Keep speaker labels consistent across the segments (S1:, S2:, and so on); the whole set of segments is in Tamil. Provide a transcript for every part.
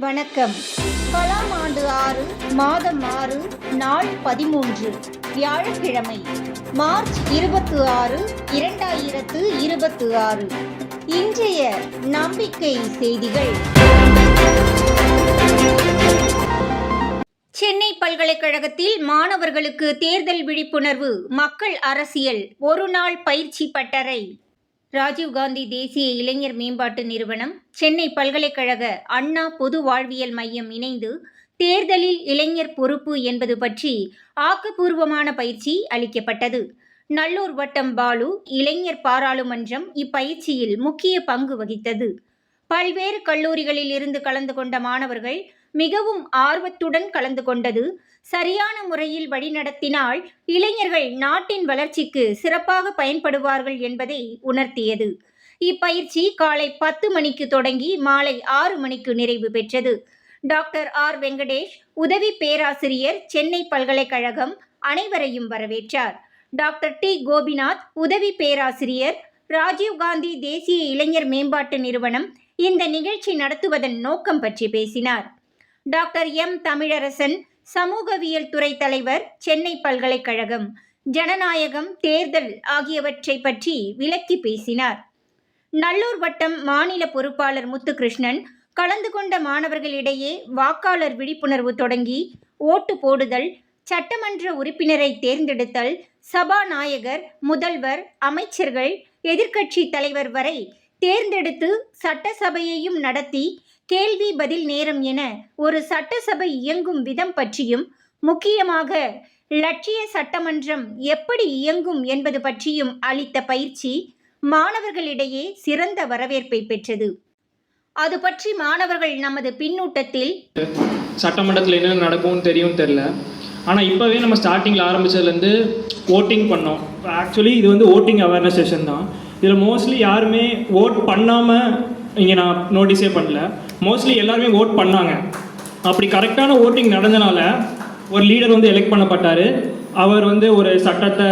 S1: வணக்கம். கலாம் ஆண்டு 6 மாதம் 6 நாள் 13 வியாழக்கிழமை மார்ச் 26, 2026. இன்றைய நம்பிக்கை செய்திகள். சென்னை பல்கலைக்கழகத்தில் மாணவர்களுக்கு தேர்தல் விழிப்புணர்வு, மக்கள் அரசியல் ஒரு நாள் பயிற்சி பட்டறை. ராஜீவ்காந்தி தேசிய இளைஞர் மேம்பாட்டு நிறுவனம், சென்னை பல்கலைக்கழக அண்ணா பொது வாழ்வியல் மையம் இணைந்து தேர்தலில் இளைஞர் பொறுப்பு என்பது பற்றி ஆக்கப்பூர்வமான பயிற்சி அளிக்கப்பட்டது. நல்லூர் வட்டம் பாலு இளைஞர் பாராளுமன்றம் இப்பயிற்சியில் முக்கிய பங்கு வகித்தது. பல்வேறு கல்லூரிகளில் இருந்து கலந்து கொண்ட மாணவர்கள் மிகவும் ஆர்வத்துடன் கலந்து கொண்டது. சரியான முறையில் வழிநடத்தினால் இளைஞர்கள் நாட்டின் வளர்ச்சிக்கு சிறப்பாக பயன்படுவார்கள் என்பதை உணர்த்தியது. இப்பயிற்சி காலை 10 மணிக்கு தொடங்கி மாலை 6 மணிக்கு நிறைவு பெற்றது. Doctor R. வெங்கடேஷ், உதவி பேராசிரியர், சென்னை பல்கலைக்கழகம், அனைவரையும் வரவேற்றார். Doctor D. கோபிநாத், உதவி பேராசிரியர், ராஜீவ்காந்தி தேசிய இளைஞர் மேம்பாட்டு நிறுவனம், இந்த நிகழ்ச்சி நடத்துவதன் நோக்கம் பற்றி பேசினார். Doctor M. தமிழரசன், சமூகவியல் துறை தலைவர், சென்னை பல்கலைக்கழகம், ஜனநாயகம், தேர்தல் ஆகியவற்றை பற்றி விளக்கி பேசினார். நல்லூர் வட்டம் மாநில பொறுப்பாளர் முத்துகிருஷ்ணன் கலந்து கொண்ட மாணவர்களிடையே வாக்காளர் விழிப்புணர்வு தொடங்கி ஓட்டு போடுதல், சட்டமன்ற உறுப்பினரை தேர்ந்தெடுத்தல், சபாநாயகர், முதல்வர், அமைச்சர்கள், எதிர்க்கட்சி தலைவர் வரை தேர்ந்தெடுத்து சட்டசபையையும் நடத்தி கேள்வி பதில் நேரம் என ஒரு சட்டசபை இயங்கும் விதம் பற்றியும், முக்கியமாக லட்சிய சட்டமன்றம் எப்படி இயங்கும் என்பது பற்றியும் அளித்த பயிற்சி மாணவர்களிடையே சிறந்த வரவேற்பை பெற்றது. அது பற்றி மாணவர்கள் நமது பின்னூட்டத்தில்,
S2: சட்டமன்றத்தில் என்ன நடக்கும்னு தெரியும் தெரியல, ஆனால் இப்போவே நம்ம ஸ்டார்டிங்கில் ஆரம்பித்ததுலேருந்து ஓட்டிங் பண்ணோம். ஆக்சுவலி இது வந்து ஓட்டிங் அவேர்னஸ் செஷன் தான். இதில் மோஸ்ட்லி யாருமே ஓட் பண்ணாமல் இங்கே நான் நோட்டீஸே பண்ணல. மோஸ்ட்லி எல்லாருமே ஓட் பண்ணாங்க. அப்படி கரெக்டான ஓட்டிங் நடந்தனால ஒரு லீடர் வந்து எலெக்ட் பண்ணப்பட்டார். அவர் வந்து ஒரு சட்டத்தை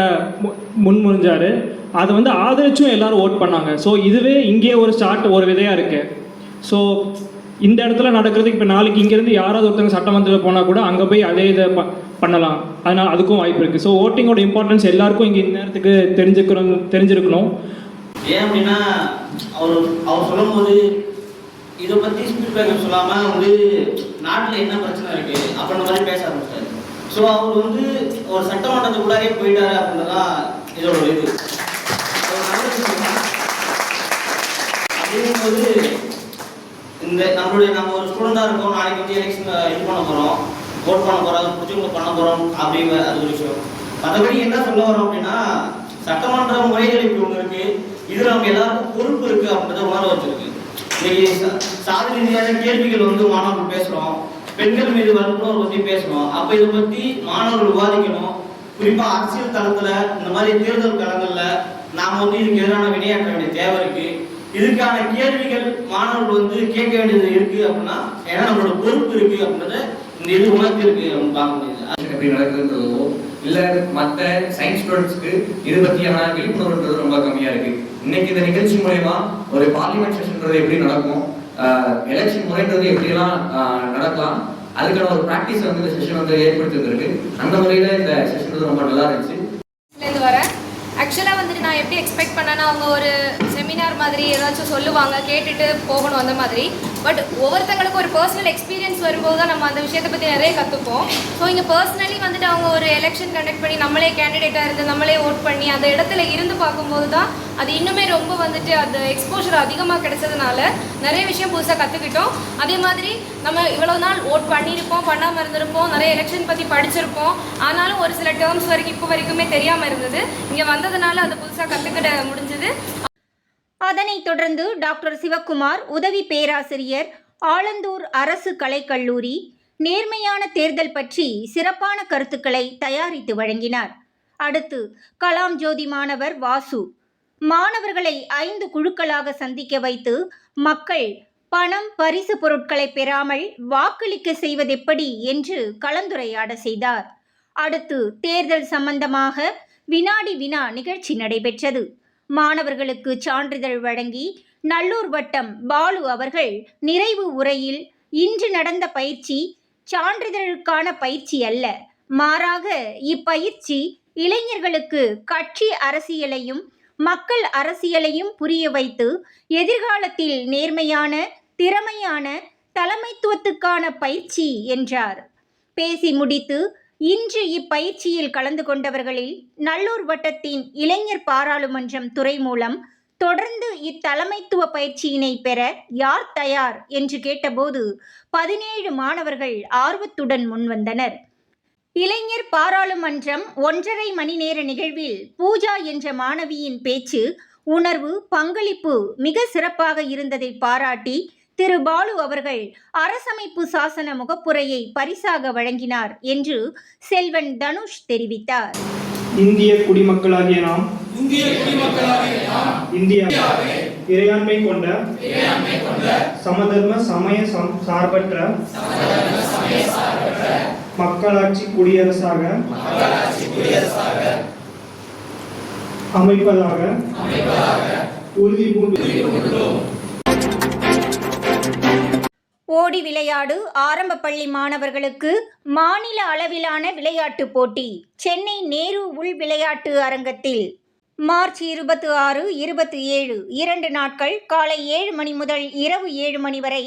S2: முன்மொழிஞ்சார். அதை வந்து ஆதரிச்சும் எல்லாரும் ஓட் பண்ணாங்க. ஸோ இதுவே இங்கே ஒரு ஒரு விதையாக இருக்குது. ஸோ இந்த இடத்துல நடக்கிறதுக்கு இப்போ நாளைக்கு இங்கேருந்து யாராவது ஒருத்தவங்க சட்டமன்றத்தில் போனால் கூட அங்கே போய் அதே இதை பண்ணலாம். அதனால் அதுக்கும் வாய்ப்பு இருக்குது. ஸோ ஓட்டிங்கோட இம்பார்ட்டன்ஸ் எல்லாருக்கும் இங்கே இந்த நேரத்துக்கு தெரிஞ்சிருக்கணும்.
S3: ஏன் அப்படின்னா அவர் சொல்லும்போது இதை பற்றி ஸ்பீட்பேக்கர் சொல்லாமல் வந்து நாட்டில் என்ன பிரச்சனை இருக்குது அப்படின்ற மாதிரி பேச ஆரம்பிச்சாரு. ஸோ அவர் வந்து ஒரு சட்டமன்றத்துக்குள்ளாரே போயிட்டாரு அப்படின்றதான் இதோட இது. அப்படிங்கும்போது நம்ம ஒரு ஸ்டூடெண்டாக இருக்கோம், நாளைக்கு வந்து எலெக்ஷன் இது பண்ண போகிறோம், ஓட் பண்ண போகிறோம், பிடிச்சவங்க பண்ண போகிறோம் அப்படிங்கிற அது ஒரு விஷயம். மற்றபடி என்ன சொல்ல வரோம் அப்படின்னா, சட்டமன்ற முறைகள் இப்படி ஒன்று இருக்குது, இதில் நம்ம எல்லாருக்கும் பொறுப்பு இருக்குது அப்படின்றத உணர வச்சிருக்கு. இன்னைக்கு சாதி ரீதியான கேள்விகள் வந்து மாணவர்கள் பேசுகிறோம், பெண்கள் மீது வன்புணர்வு பற்றி பேசணும். அப்போ இதை பற்றி மாணவர்கள் விவாதிக்கணும். குறிப்பாக அரசியல் தளத்தில் இந்த மாதிரி தேர்தல் களங்களில் நாம் வந்து இதுக்கு எதிரான வினையாற்ற வேண்டிய தேவை இருக்குது. இதுக்கான கேள்விகள் மாணவர்கள் வந்து கேட்க வேண்டியது இருக்குது அப்படின்னா, ஏன்னா நம்மளோட பொறுப்பு இருக்குது அப்படின்றத இந்த இது உணர்த்தி இருக்கு அப்படின்னு பார்க்க முடியுது.
S4: எப்படி நடக்குதுன்றதோ இல்லை மற்ற சயின்ஸ் ஸ்டூடெண்ட்ஸ்க்கு இது பற்றியான விழிப்புணர்வுன்றது ரொம்ப கம்மியாக இருக்குது. இன்னைக்கு இந்த நிகழ்ச்சி மூலயமா ஒரு பார்லிமெண்ட் செஷன்றது எப்படி நடக்கும், எலெக்ஷன் முறைன்றது எப்படியெல்லாம் நடக்கலாம், அதுக்கான ஒரு ப்ராக்டிஸ் வந்து இந்த செஷன் வந்து ஏற்படுத்தி வந்திருக்கு. அந்த முறையில் இந்த செஷன் வந்து ரொம்ப நல்லா இருந்துச்சு.
S5: வரேன். ஆக்சுவலாக வந்துட்டு நான் எப்படி எக்ஸ்பெக்ட் பண்ணேன்னா, அவங்க ஒரு செமினார் மாதிரி ஏதாச்சும் சொல்லுவாங்க, கேட்டுட்டு போகணும் அந்த மாதிரி. பட் ஒவ்வொருத்தங்களுக்கும் ஒரு பர்சனல் எக்ஸ்பீரியன்ஸ் வரும்போது தான் நம்ம அந்த விஷயத்தை பற்றி நிறைய கற்றுப்போம். ஸோ இங்கே பர்சனலி வந்துட்டு அவங்க ஒரு எலெக்ஷன் கண்டக்ட் பண்ணி நம்மளே கேண்டிடேட்டாக இருந்து நம்மளே ஓட் பண்ணி அந்த இடத்துல இருந்து பார்க்கும்போது தான் அது இன்னுமே ரொம்ப வந்துட்டு அந்த எக்ஸ்போஷர் அதிகமாக கிடைச்சதுனால நிறைய விஷயம் புதுசாக கற்றுக்கிட்டோம். அதே மாதிரி நம்ம இவ்வளோ நாள் ஓட் பண்ணியிருப்போம், பண்ணாமல் இருந்திருப்போம், நிறைய எலெக்ஷன் பற்றி படிச்சிருப்போம். ஆனாலும் ஒரு சில டேர்ம்ஸ் வரைக்கும் இப்போ வரைக்குமே தெரியாமல் இருந்தது. இங்கே வந்ததுனால அது புதுசாக கற்றுக்கிட முடிஞ்சது.
S1: அதனைத் தொடர்ந்து டாக்டர் சிவக்குமார், உதவி பேராசிரியர், ஆலந்தூர் அரசு கலைக்கல்லூரி, நேர்மையான தேர்தல் பற்றி சிறப்பான கருத்துக்களை தயாரித்து வழங்கினார். அடுத்து கலாம் ஜோதி மாணவர் வாசு மாணவர்களை 5 குழுக்களாக சந்திக்க வைத்து மக்கள் பணம், பரிசு பொருட்களை பெறாமல் வாக்களிக்க செய்வதெப்படி என்று கலந்துரையாட செய்தார். அடுத்து தேர்தல் சம்பந்தமாக வினாடி வினா நிகழ்ச்சி நடைபெற்றது. மாணவர்களுக்கு சான்றிதழ் வழங்கி நல்லூர் வட்டம் பாலு அவர்கள் நிறைவு உரையில் இன்று நடந்த பயிற்சி சான்றிதழுக்கான பயிற்சி அல்ல, மாறாக இப்பயிற்சி இளைஞர்களுக்கு கட்சி அரசியலையும் மக்கள் அரசியலையும் புரிய வைத்து எதிர்காலத்தில் நேர்மையான திறமையான தலைமைத்துவத்துக்கான பயிற்சி என்றார். பேசி முடித்து இன்று இப்பயிற்சியில் கலந்து கொண்டவர்களில் நல்லூர் வட்டத்தின் இளைஞர் பாராளுமன்றம் துறை மூலம் தொடர்ந்து இத்தலைமைத்துவ பயிற்சியினை பெற யார் தயார் என்று கேட்டபோது 17 மாணவர்கள் ஆர்வத்துடன் முன்வந்தனர். இளைஞர் பாராளுமன்றம் 1.5 மணி நேர நிகழ்வில் பூஜா என்ற மாணவியின் பேச்சு, உணர்வு, பங்களிப்பு மிக சிறப்பாக இருந்ததை பாராட்டி திரு பாலு அவர்கள் அரசமைப்பு சாசன முகப்புரையை பரிசாக வழங்கினார் என்று செல்வன் தனுஷ் தெரிவித்தார்.
S2: இந்திய குடிமக்களாகிய நாம் இந்தியாவை இறையாண்மை கொண்ட சமதர்ம சமய சார்பற்ற மக்களாட்சி குடியரசாக அமைப்பதாக உறுதி பூண்டுள்ளோம்.
S1: ஓடி விளையாடு ஆரம்ப பள்ளி மாணவர்களுக்கு மாநில அளவிலான விளையாட்டுப் போட்டி சென்னை நேரு உள் விளையாட்டு அரங்கத்தில் மார்ச் 26, 27 2 நாட்கள் காலை 7 மணி முதல் இரவு 7 மணி வரை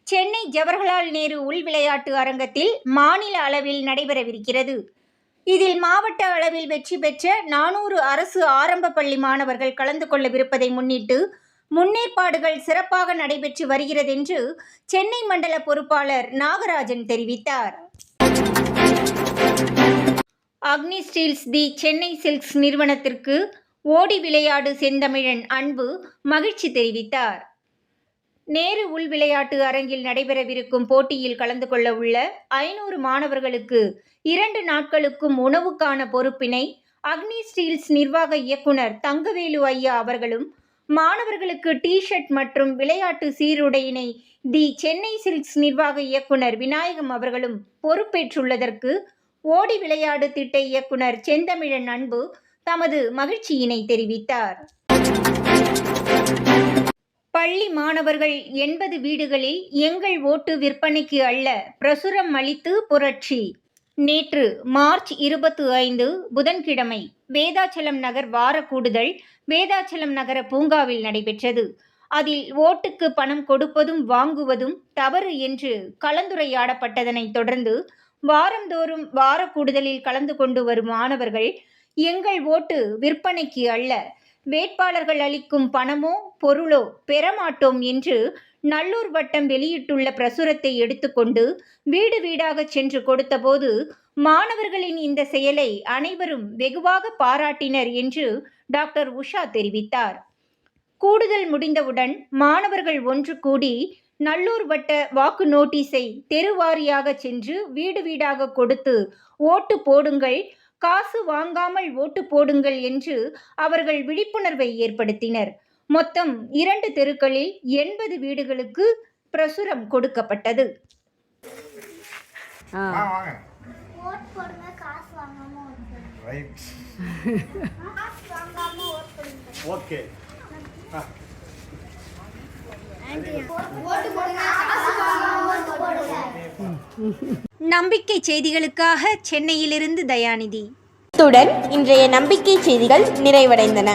S1: சென்னை ஜவஹர்லால் நேரு உள் விளையாட்டு அரங்கத்தில் மாநில அளவில் நடைபெறவிருக்கிறது. இதில் மாவட்ட அளவில் வெற்றி பெற்ற 400 அரசு ஆரம்ப பள்ளி மாணவர்கள் கலந்து கொள்ளவிருப்பதை முன்னிட்டு முன்னேற்பாடுகள் சிறப்பாக நடைபெற்று வருகிறதென்று சென்னை மண்டல பொறுப்பாளர் நாகராஜன் தெரிவித்தார். அக்னி ஸ்டீல்ஸ் தி சென்னை சில்க்ஸ் நிறுவனத்திற்கு ஓடி விளையாடு செந்தமிழன் அன்பு மகிழ்ச்சி தெரிவித்தார். நேரு உள் விளையாட்டு அரங்கில் நடைபெறவிருக்கும் போட்டியில் கலந்து கொள்ள உள்ள 500 மாணவர்களுக்கு 2 நாட்களுக்கும் உணவுக்கான பொறுப்பினை அக்னி ஸ்டீல்ஸ் நிர்வாக இயக்குனர் தங்கவேலு ஐயா அவர்களும் மாணவர்களுக்கு டி-ஷர்ட் மற்றும் விளையாட்டு சீருடையினை தி சென்னை சில்க்ஸ் நிர்வாக இயக்குனர் விநாயகம் அவர்களும் பொறுப்பேற்றுள்ளதற்கு ஓடி விளையாடு திட்ட இயக்குனர் செந்தமிழன் அன்பு தமது மகிழ்ச்சியினை தெரிவித்தார். பள்ளி மாணவர்கள் 80 வீடுகளில் எங்கள் ஓட்டு விற்பனைக்கு அல்ல பிரசுரம் அளித்து புரட்சி. நேற்று மார்ச் 25 புதன்கிழமை வேதாச்சலம் நகர் வார கூடுதல் வேதாச்சலம் நகர பூங்காவில் நடைபெற்றது. அதில் ஓட்டுக்கு பணம் கொடுப்பதும் வாங்குவதும் தவறு என்று கலந்துரையாடப்பட்டதனை தொடர்ந்து வாரந்தோறும் வார கூடுதலில் கலந்து கொண்டு வரும் மாணவர்கள் எங்கள் ஓட்டு விற்பனைக்கு அல்ல, வேட்பாளர்கள் அளிக்கும் பணமோ பொருளோ பெறமாட்டோம் என்று நல்லூர் வட்டம் வெளியிட்டுள்ள பிரசுரத்தை எடுத்துக்கொண்டு வீடு வீடாக சென்று கொடுத்தபோது மாணவர்களின் இந்த செயலை அனைவரும் வெகுவாக பாராட்டினர் என்று டாக்டர் உஷா தெரிவித்தார். கூடுதல் முடிந்தவுடன் மாணவர்கள் ஒன்று கூடி நல்லூர் வட்ட வாக்கு நோட்டீஸை தெருவாரியாக சென்று வீடு வீடாக கொடுத்து ஓட்டு போடுங்கள், காசு வாங்காமல் ஓட்டு போடுங்கள் என்று அவர்கள் விழிப்புணர்வை ஏற்படுத்தினர். மொத்தம் 2 தெருக்களில் 80 வீடுகளுக்கு பிரசுரம் கொடுக்கப்பட்டது. நம்பிக்கை செய்திகளுக்காக சென்னையிலிருந்து தயாநிதி.
S6: இத்துடன் இன்றைய நம்பிக்கை செய்திகள் நிறைவடைந்தன.